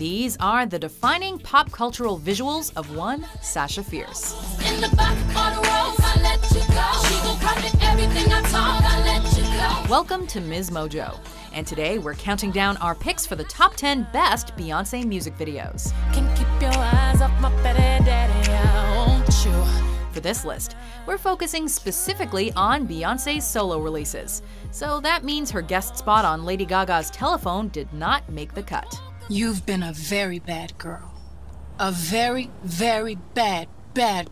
These are the defining pop cultural visuals of one Sasha Fierce. In the back of the road, I let you go. She gon' copy everything I talk, I let you go. Welcome to Ms. Mojo, and today we're counting down our picks for the top 10 best Beyoncé music videos. Can keep your eyes off my better daddy, I want you. For this list, we're focusing specifically on Beyoncé's solo releases, so that means her guest spot on Lady Gaga's Telephone did not make the cut. You've been a very bad girl. A very, very bad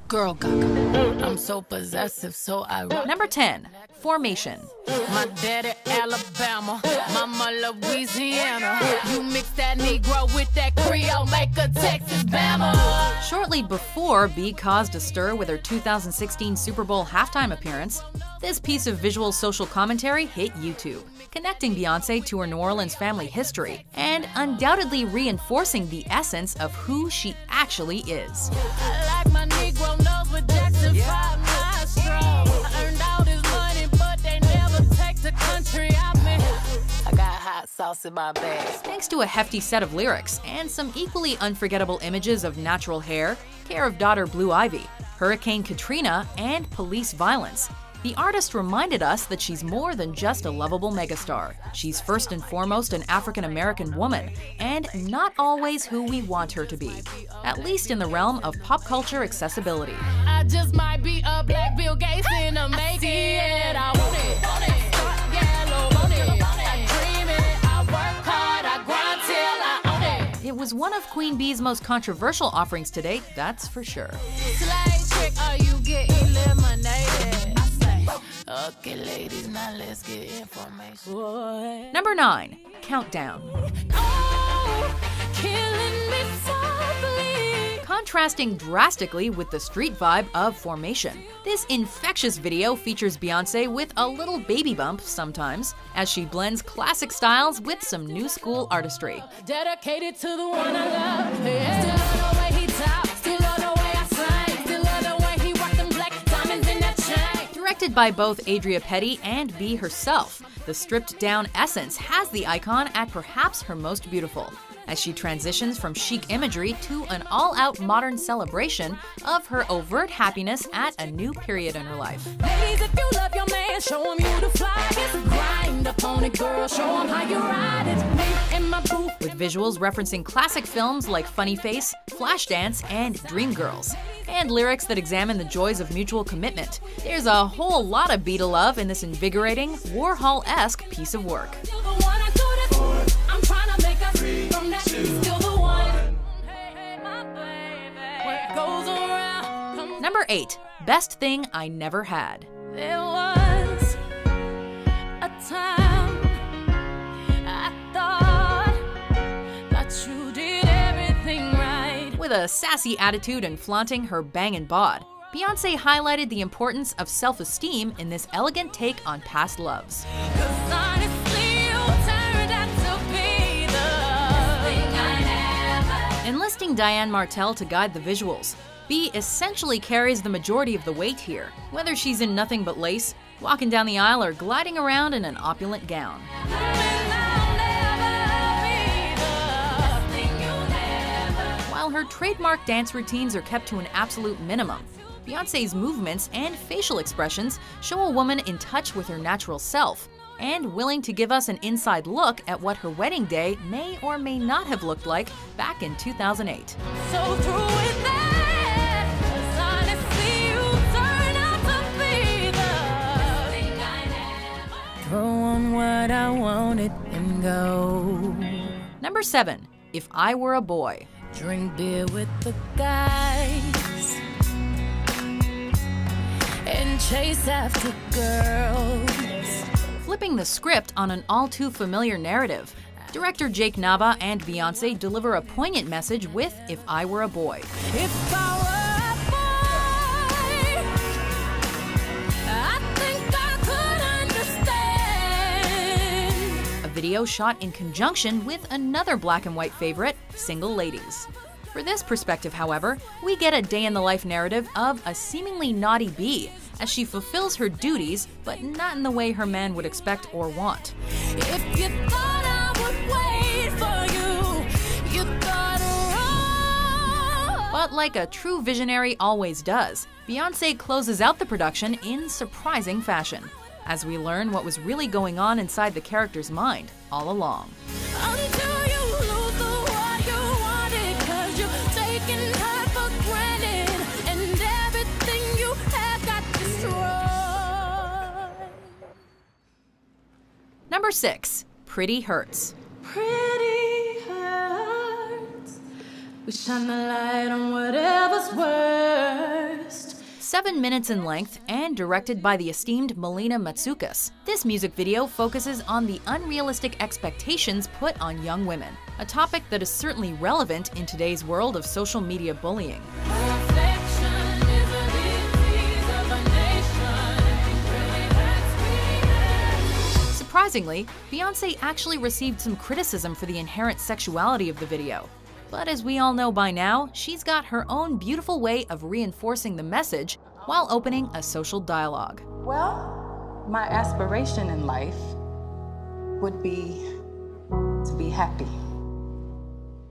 girl, Gaga. I'm so possessive, so I rock. Number 10, Formation. My daddy Alabama, mama Louisiana. You mix that Negro with that Creole, make a Texas Bama. Shortly before B caused a stir with her 2016 Super Bowl halftime appearance, this piece of visual social commentary hit YouTube, connecting Beyoncé to her New Orleans family history and undoubtedly reinforcing the essence of who she actually is. I like my Negro nose with Jackson 5 nostrils. I earned all this money, but they never take the country out me. I got hot sauce in my bag. Thanks to a hefty set of lyrics and some equally unforgettable images of natural hair, care of daughter Blue Ivy, Hurricane Katrina, and police violence, the artist reminded us that she's more than just a lovable megastar. She's first and foremost an African-American woman, and not always who we want her to be, at least in the realm of pop culture accessibility. I just might be a black Bill Gates in a make it. I want it, start yellow, want it. I dream it, I work hard, I grind till I own it. It was one of Queen Bee's most controversial offerings to date, that's for sure. Slay trick, are you getting eliminated? Okay, ladies, now let's get information. Number 9, Countdown. Oh, killing me softly. Contrasting drastically with the street vibe of Formation, this infectious video features Beyoncé with a little baby bump sometimes, as she blends classic styles with some new school artistry. Dedicated to the one I love. Yeah. Still love the way he talks, still love the way I sing, still love the way he rock them black diamonds in that chain. Directed by both Adria Petty and Bee herself, the stripped-down Essence has the icon at perhaps her most beautiful, as she transitions from chic imagery to an all-out modern celebration of her overt happiness at a new period in her life. Ladies, if you love your man, show him you the flyest. Grind upon it, girl, show him how you ride it. Me in my booth. With visuals referencing classic films like Funny Face, Flashdance, and Dreamgirls, and lyrics that examine the joys of mutual commitment, there's a whole lot of Bee to love in this invigorating, Warhol-esque piece of work. Still the one I do this. I'm trying to make us from that. Still the one. Hey, my baby. What goes around, comes. Number 8, Best Thing I Never Had. There was a time I thought that you did everything right. With a sassy attitude and flaunting her bangin' bod, Beyoncé highlighted the importance of self-esteem in this elegant take on past loves. 'Cause honestly, you turned out to be the thing I never. Enlisting Diane Martel to guide the visuals, Bee essentially carries the majority of the weight here, whether she's in nothing but lace, walking down the aisle, or gliding around in an opulent gown. While her trademark dance routines are kept to an absolute minimum, Beyoncé's movements and facial expressions show a woman in touch with her natural self, and willing to give us an inside look at what her wedding day may or may not have looked like back in 2008. So through with that, 'cause honestly, you turn out to be the thing I never. Throw on what I wanted and go. Number 7, If I Were a Boy. Drink beer with the guys and chase after girls. Flipping the script on an all-too-familiar narrative, director Jake Nava and Beyoncé deliver a poignant message with If I Were a Boy. If I were a boy, I think I could understand. A video shot in conjunction with another black and white favorite, Single Ladies. For this perspective, however, we get a day-in-the-life narrative of a seemingly naughty Bee as she fulfills her duties, but not in the way her man would expect or want. If you thought I would wait for you, you thought But like a true visionary always does, Beyoncé closes out the production in surprising fashion, as we learn what was really going on inside the character's mind all along. Until you lose the what you wanted, 'cause you've taken her for granted, and everything you have got destroyed. Number 6. Pretty Hurts. Pretty hurts. We shine the light on whatever's worst. 7 minutes in length and directed by the esteemed Melina Matsoukas, this music video focuses on the unrealistic expectations put on young women, a topic that is certainly relevant in today's world of social media bullying. Perfection is a disease of a nation. Really hurts me. Surprisingly, Beyoncé actually received some criticism for the inherent sexuality of the video. But as we all know by now, she's got her own beautiful way of reinforcing the message while opening a social dialogue. Well, my aspiration in life would be to be happy.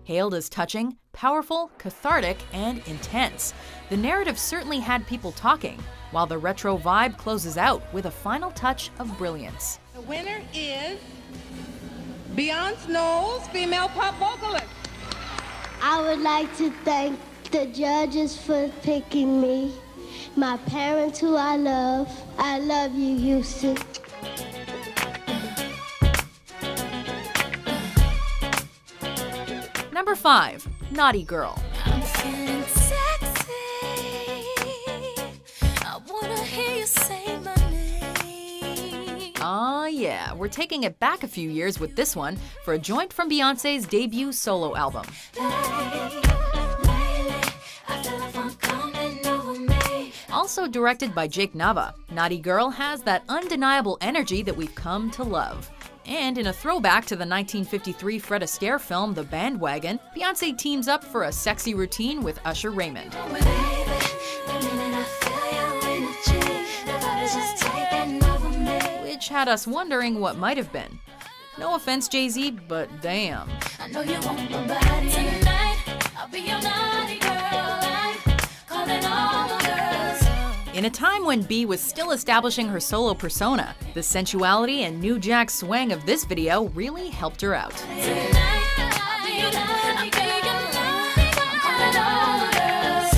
Hailed as touching, powerful, cathartic, and intense, the narrative certainly had people talking, while the retro vibe closes out with a final touch of brilliance. The winner is Beyonce Knowles, female pop vocalist. I would like to thank the judges for picking me, my parents who I love. I love you, Houston. Number 5. Naughty Girl. I'm feeling sexy. I wanna hear you say my name. Yeah, we're taking it back a few years with this one for a joint from Beyoncé's debut solo album. Also directed by Jake Nava, Naughty Girl has that undeniable energy that we've come to love. And in a throwback to the 1953 Fred Astaire film The Bandwagon, Beyoncé teams up for a sexy routine with Usher Raymond, which had us wondering what might have been. No offense, Jay-Z, but damn. I know you want my body tonight. I'll be your naughty girl. I'm calling all the girls. In a time when B was still establishing her solo persona, the sensuality and new jack swang of this video really helped her out. Tonight, I'll be your naughty girl. I'm calling all the girls.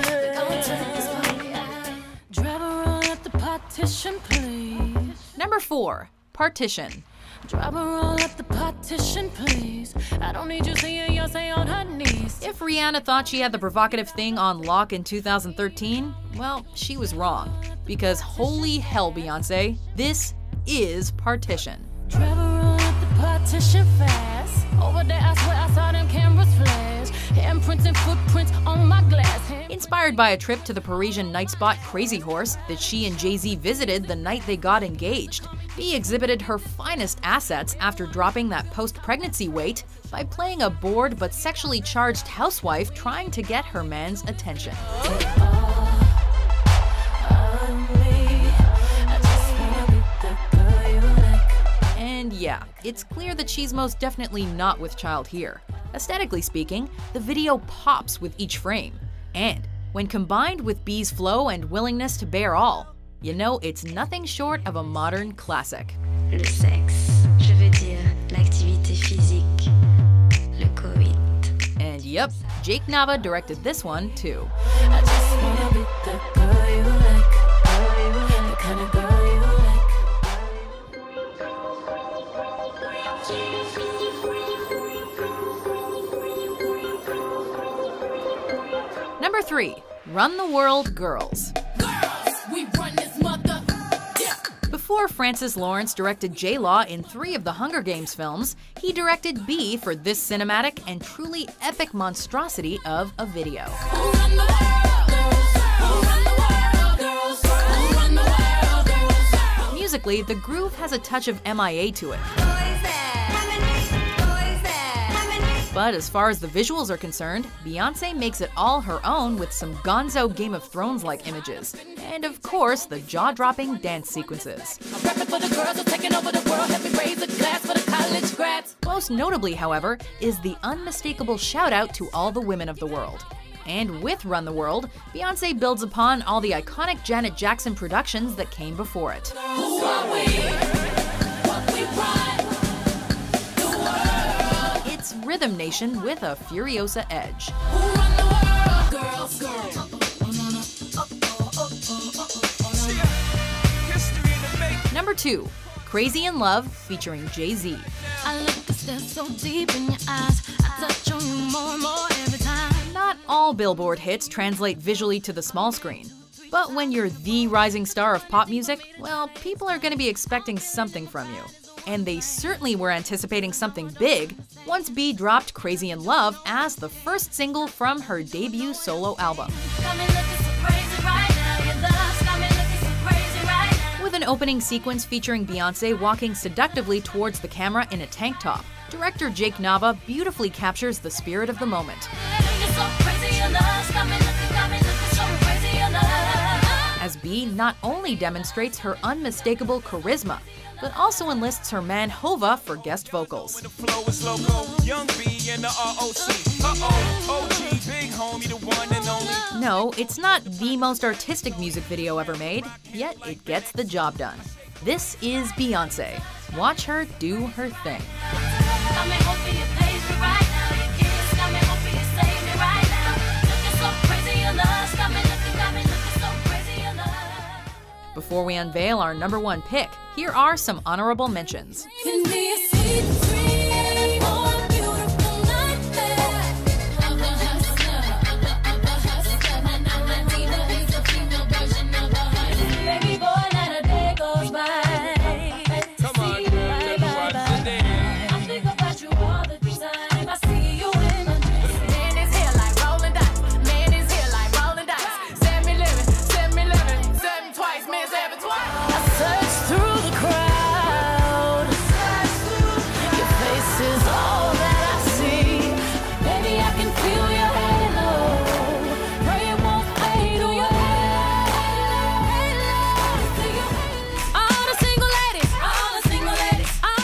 We're gonna turn this party out. Drive her on at the partition, please. Number 4. Partition. Drive her on at the partition, please. I don't need you seeing Beyonce on her knees. If Rihanna thought she had the provocative thing on lock in 2013, well, she was wrong. Because holy hell, Beyoncé, this is Partition. Drive her on at the partition fast. Over there, I swear I saw them cameras flash. Handprints and footprints on my glass. Inspired by a trip to the Parisian night spot Crazy Horse that she and Jay-Z visited the night they got engaged, B exhibited her finest assets after dropping that post-pregnancy weight by playing a bored but sexually charged housewife trying to get her man's attention. And yeah, it's clear that she's most definitely not with child here. Aesthetically speaking, the video pops with each frame. And when combined with B's flow and willingness to bear all, you know it's nothing short of a modern classic. Le sexe, je veux dire l'activité physique, le coït. And yep, Jake Nava directed this one too. I just wanna be the girl you like, the kind of girl you like. Number 3. Run the World Girls. Girls, we run this mother. Yeah. Before Francis Lawrence directed J-Law in 3 of the Hunger Games films, he directed B for this cinematic and truly epic monstrosity of a video. Who run the world, girls? Who run the world, girls? Who run the world, girls? Musically, the groove has a touch of MIA to it. But as far as the visuals are concerned, Beyoncé makes it all her own with some gonzo Game of Thrones-like images. And of course, the jaw-dropping dance sequences. I'm rapping for the girls who taking over the world. Help me raise a glass for the college grads. Most notably, however, is the unmistakable shout-out to all the women of the world. And with Run the World, Beyoncé builds upon all the iconic Janet Jackson productions that came before it. It's Rhythm Nation with a Furiosa edge. Number 2, Crazy in Love featuring Jay-Z. Not all Billboard hits translate visually to the small screen. But when you're the rising star of pop music, well, people are going to be expecting something from you. And they certainly were anticipating something big once B dropped Crazy in Love as the first single from her debut solo album. With an opening sequence featuring Beyoncé walking seductively towards the camera in a tank top, director Jake Nava beautifully captures the spirit of the moment. As B not only demonstrates her unmistakable charisma, but also enlists her man Hova for guest vocals. No, it's not the most artistic music video ever made, yet it gets the job done. This is Beyoncé. Watch her do her thing. Before we unveil our number 1 pick, here are some honorable mentions.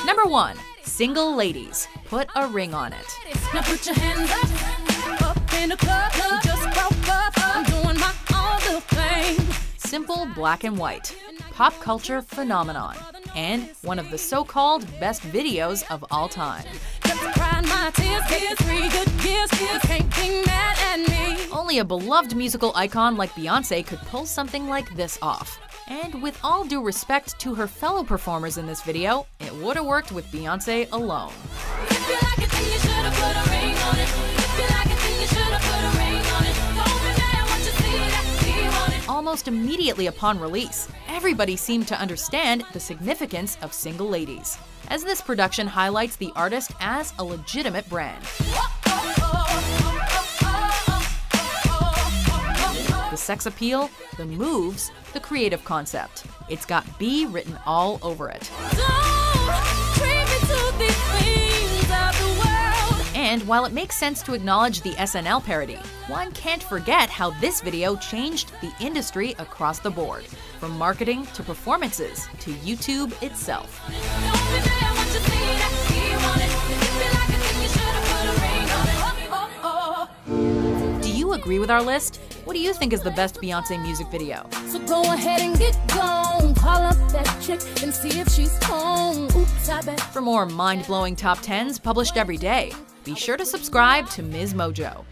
Number 1, Single Ladies, Put a Ring on It. Now put your hands up in the club, just broke up, I'm doing my own little thing. Simple black and white, pop culture phenomenon, and one of the so-called best videos of all time. Only a beloved musical icon like Beyoncé could pull something like this off. And with all due respect to her fellow performers in this video, it would have worked with Beyoncé alone. Almost immediately upon release, everybody seemed to understand the significance of Single Ladies, as this production highlights the artist as a legitimate brand. The sex appeal, the moves, the creative concept. It's got B written all over it. And while it makes sense to acknowledge the SNL parody, one can't forget how this video changed the industry across the board, from marketing to performances to YouTube itself. Do you agree with our list? What do you think is the best Beyoncé music video? So go ahead and get gone, call up that chick and see if she's home. Oops, I bet. For more mind-blowing top 10s published every day, be sure to subscribe to Ms. Mojo.